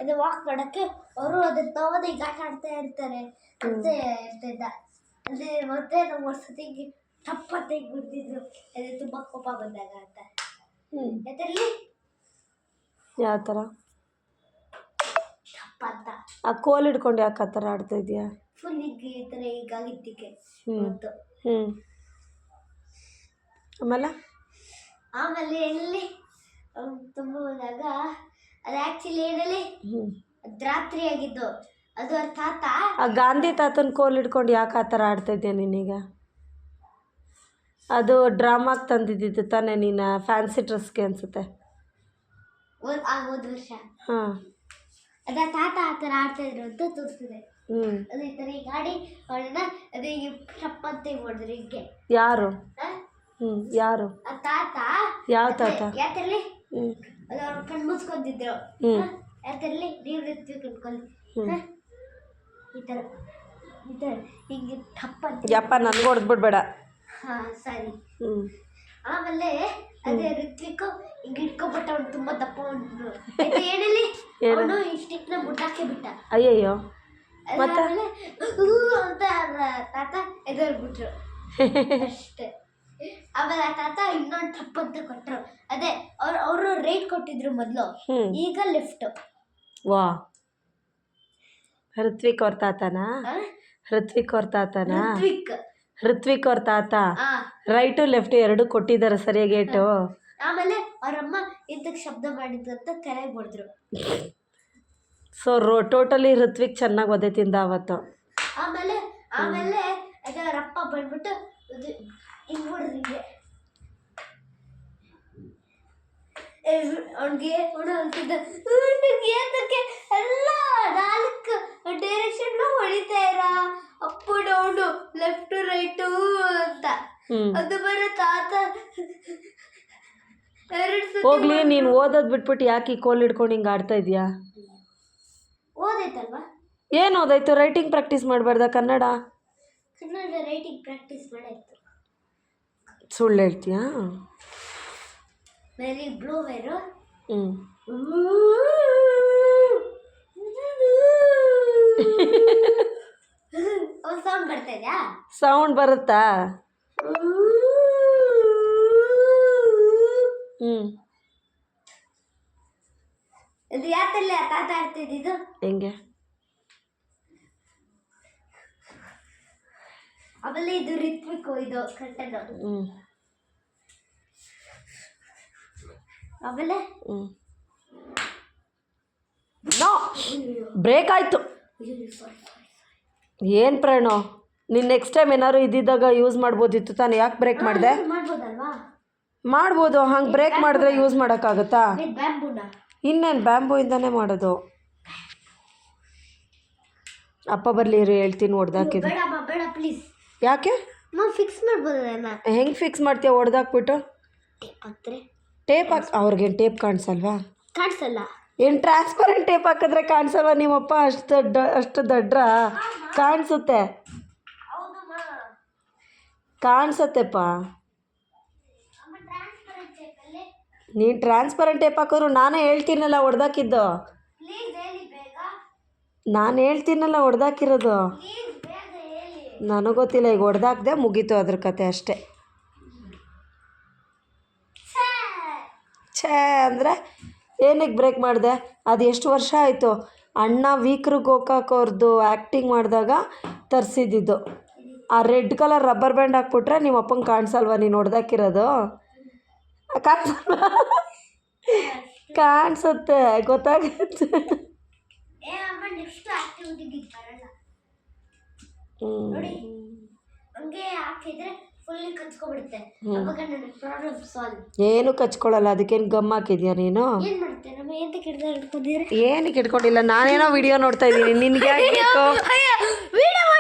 ಅದು ವಾಕ್ ಮಾಡೋಕ್ಕೆ ಅವರು ಅದನ್ನ ತಗೋದು ಈಗ ಆಟ ಆಡ್ತಾ ಇರ್ತಾರೆ ಅಂತ ಹೇಳ್ತಿದ್ದ. ಅಂದರೆ ಮತ್ತೆ ನಮ್ಮ ವರ್ಷದಿಗೆ ಟಪ್ಪತ್ತಾಗಿ ಬಿಡ್ತಿದ್ರು ಅದು ತುಂಬ ಕೋಪ ಬಂದಾಗ ಅಂತ. ಅದರಲ್ಲಿ ಯಾವ ಥರ ಟಪ್ಪ ಅಂತ ಆ ಕೋಲ್ ಹಿಡ್ಕೊಂಡು ಯಾಕೆ ಆ ಥರ ಆಡ್ತಾ ಇದೆಯಾ? ಫುಲ್ ಈಗ ಈ ಥರ ಹೀಗಾಗಿದ್ದಕ್ಕೆ ಆಮೇಲೆ ಎಲ್ಲಿ ತುಂಬ ಹೋದಾಗ ಅದು ಆ್ಯಕ್ಚುಲಿ ಏನಲ್ಲಿ ಅದು ರಾತ್ರಿ ಆಗಿದ್ದು. ಅದು ಅವ್ರ ತಾತ ಆ ಗಾಂಧಿ ತಾತನ ಕೋಲ್ ಹಿಡ್ಕೊಂಡು ಯಾಕೆ ಆ ಥರ ಆಡ್ತಾ ಇದೆಯಾ ನೀನೀಗ? ಅದು ಡ್ರಾಮಾಗೆ ತಂದಿದ್ದು ತಾನೇ ನೀನು ಫ್ಯಾನ್ಸಿ ಡ್ರೆಸ್ಗೆ ಅನಿಸುತ್ತೆ. ಹೋದ ವರ್ಷ ಅದ ತಾತ ಆ ಥರ ಆಡ್ತಾ ಇದ್ರು ಅಂತ ತೋರಿಸಿದೆ. ಅದು ಈ ಥರ ಈಗ ಆಡಿ ಅವಳನ್ನ ಅದು ಈಗ ಟಪ್ ಅಂತ ಹೊಡೆದ್ರು ಹೀಗೆ. ಯಾರು ಯಾರು? ಆ ತಾತ. ಯಾವ ತಾತ? ಯಾತರಲ್ಲಿ ಅದು ಅವ್ರ ಕಣ್ಣು ಮುಚ್ಕೊಂಡಿದ್ರು. ಯಾತರಲ್ಲಿ ನೀರು ಎತ್ತಿ ಕಣ್ಕೊಳ್ಳಿ ಈ ಥರ ಈ ಥರ ಹಿಂಗೆ ಟಪ್ ಅಂತ. ಯಪ್ಪ ನನಗೆ ಹೊಡೆದ್ಬಿಡ್ಬೇಡ. ಹಾಂ ಸರಿ. ಆಮೇಲೆ ಅದೇ ಋತ್ವಿಕ್ ಹಿಂಗೆ ಇಟ್ಕೊಬಿಟ್ಟ. ಅವ್ನು ತುಂಬ ದಪ್ಪ ಉಂಟು ಏನಲ್ಲಿ ಅವನು ಇಷ್ಟಿಕ್ನ ಮುಟ್ಟಾಕೆ ಬಿಟ್ಟ. ಅಯ್ಯಯ್ಯೋ. ಮತ್ತೆ ಆಮೇಲೆ ಅಂತ ತಾತ ಎದುರ್ಬಿಟ್ರು ಅಷ್ಟೇ. ಆಮೇಲೆ ಆ ತಾತ ಇನ್ನೊಂದು ಟಪ್ ಅಂತ ಕೊಟ್ಟರು. ಅದೇ ಅವರು ರೈಟ್ ಕೊಟ್ಟಿದ್ರು ಮೊದಲು, ಈಗ ಲೆಫ್ಟ್. ವಾ, ಋತ್ವಿಕ್ ಅವ್ರ ತಾತನಾ? ಋತ್ವಿಕ್ ಅವ್ರ ತಾತನಾ? ಋತ್ವಿಕ್ ಅವ್ರ ತಾತ ರೈಟು ಲೆಫ್ಟ್ ಎರಡು ಕೊಟ್ಟಿದ್ದಾರೆ ಸರಿಯಾಗಿ ಏಟು. ಆಮೇಲೆ ಅವರಮ್ಮ ಇಂತಕ್ಕೆ ಶಬ್ದ ಮಾಡಿದ್ದು ಅಂತ ಕೆಳಗೆ ಹೊಡೆದ್ರು. ಸೊ ಟೋಟಲಿ ಋತ್ವಿಕ್ ಚೆನ್ನಾಗಿ ಒದೆ ತಿಂದ ಅವತ್ತು. ಆಮೇಲೆ ಆಮೇಲೆ ಅದೇ ಅವರಪ್ಪ ಬಂದ್ಬಿಟ್ಟು ಹಿಂಗೆ ಹೊಡೆದ್ರಿಗೆ ಅವ್ನಿಗೆ ಅಂತಿದ್ದ ಏತಕ್ಕೆ ಎಲ್ಲ 4 ಡೈರೆಕ್ಷನ್ ಹೊಡಿತಾ ಇರ ಅಪ್ ಡೌನು ಲೆಫ್ಟ್ ರೈಟು ಅಂತ. ಅದು ಬರೋ ತಾತ ಹೋಗ್ಲಿ, ನೀನು ಓದೋದು ಬಿಟ್ಬಿಟ್ಟು ಯಾಕೆ ಈ ಕೋಲ್ ಹಿಡ್ಕೊಂಡು ಹಿಂಗೆ ಆಡ್ತಾ ಇದೀಯಾ? ಓದೈತಲ್ವಾ? ಏನು ಓದಾಯ್ತು? ರೈಟಿಂಗ್ ಪ್ರಾಕ್ಟೀಸ್ ಮಾಡಬಾರ್ದಾ? ಕನ್ನಡ ರೈಟಿಂಗ್ ಪ್ರಾಕ್ಟೀಸ್ ಮಾಡಾಯ್ತು. ಸುಳ್ಳು ಹೇಳ್ತೀಯಾ? ವೆರಿ ಬ್ಲೂ ವೇರು ಸೌಂಡ್ ಬರ್ತಾ ಇದೆಯಾ? ಸೌಂಡ್ ಬರುತ್ತಾ? ಇದು ಯಾತಲ್ಲಿ ತಾತ ಆಡ್ತಿದ್ದು ಹೆಂಗೆ? ಆಮೇಲೆ ಇದು ರಿತ್ವಿಕ್ ಇದು ಕಂಟೆಂಟ್. ಆಮೇಲೆ ಬ್ರೇಕ್ ಆಯಿತು. ಏನು ಪ್ರಣೋ, ನೀನು ನೆಕ್ಸ್ಟ್ ಟೈಮ್ ಏನಾದ್ರು ಇದ್ದಿದ್ದಾಗ ಯೂಸ್ ಮಾಡ್ಬೋದಿತ್ತು ತಾನು, ಯಾಕೆ ಬ್ರೇಕ್ ಮಾಡಿದೆ? ಮಾಡ್ಬೋದು. ಹಂಗೆ ಬ್ರೇಕ್ ಮಾಡಿದ್ರೆ ಯೂಸ್ ಮಾಡೋಕ್ಕಾಗುತ್ತಾ? ಇನ್ನೇನು ಬ್ಯಾಂಬೂಯಿಂದನೇ ಮಾಡೋದು. ಅಪ್ಪ ಬರಲಿ ಇರು, ಹೇಳ್ತೀನಿ ಹೊಡೆದಾಕಿದ್ದು. ಯಾಕೆ? ಫಿಕ್ಸ್ ಮಾಡ್ಬೋದಲ್ಲ. ಹೆಂಗೆ ಫಿಕ್ಸ್ ಮಾಡ್ತೀಯ? ಹೊಡೆದಾಕ್ಬಿಟ್ಟು ಟೇಪ್ ಹಾಕಿ. ಅವ್ರಿಗೇನು ಟೇಪ್ ಕಾಣಿಸಲ್ವಾ? ಕಾಣಿಸಲ್ಲ. ಏನು ಟ್ರಾನ್ಸ್ಪರೆಂಟ್ ಟೇಪ್ ಹಾಕಿದ್ರೆ ಕಾಣಿಸಲ್ವಾ? ನಿಮ್ಮಪ್ಪ ಅಷ್ಟು ದಡ್ರ? ಕಾಣಿಸುತ್ತೆ, ಕಾಣಿಸತ್ತೆಪ್ಪ. ನೀನು ಟ್ರಾನ್ಸ್ಪರೆಂಟ್ ಟೇಪ್ ಹಾಕಿದ್ರು ನಾನೇ ಹೇಳ್ತೀನಲ್ಲ ಹೊಡೆದಾಕಿದ್ದು. ನಾನು ಹೇಳ್ತೀನಲ್ಲ ಹೊಡೆದಾಕಿರೋದು. ನನಗೆ ಗೊತ್ತಿಲ್ಲ. ಈಗ ಹೊಡೆದಾಕ್ದೆ ಮುಗೀತು ಅದ್ರ ಕತೆ ಅಷ್ಟೇ. ಛೇ ಅಂದರೆ ಏನಕ್ಕೆ ಬ್ರೇಕ್ ಮಾಡಿದೆ? ಅದು ಎಷ್ಟು ವರ್ಷ ಆಯಿತು? ಅಣ್ಣ ವೀಕ್ರು ಗೋಕಾಕ್ ಅವ್ರದ್ದು ಆ್ಯಕ್ಟಿಂಗ್ ಮಾಡಿದಾಗ ತರಿಸಿದ್ದು. ಆ ರೆಡ್ ಕಲರ್ ರಬ್ಬರ್ ಬ್ಯಾಂಡ್ ಹಾಕ್ಬಿಟ್ರೆ ನಿಮ್ಮ ಅಪ್ಪಂಗೆ ಕಾಣಿಸಲ್ವ ನೀನು ಹೊಡೆದಾಕಿರೋದು? ಕಾಣಿಸುತ್ತೆ, ಗೊತ್ತಾಗುತ್ತೆ. ಏನು ಕಚ್ಕೊಳ್ಳಲ್ಲ. ಅದಕ್ಕೇನು ಗಮ್ ಹಾಕಿದ್ಯಾ ನೀನು? ಏನಕ್ಕೆ ಇಟ್ಕೊಂಡಿಲ್ಲ. ನಾನೇನೋ ವಿಡಿಯೋ ನೋಡ್ತಾ ಇದ್ದೀನಿ. ನಿನ್ಗೆ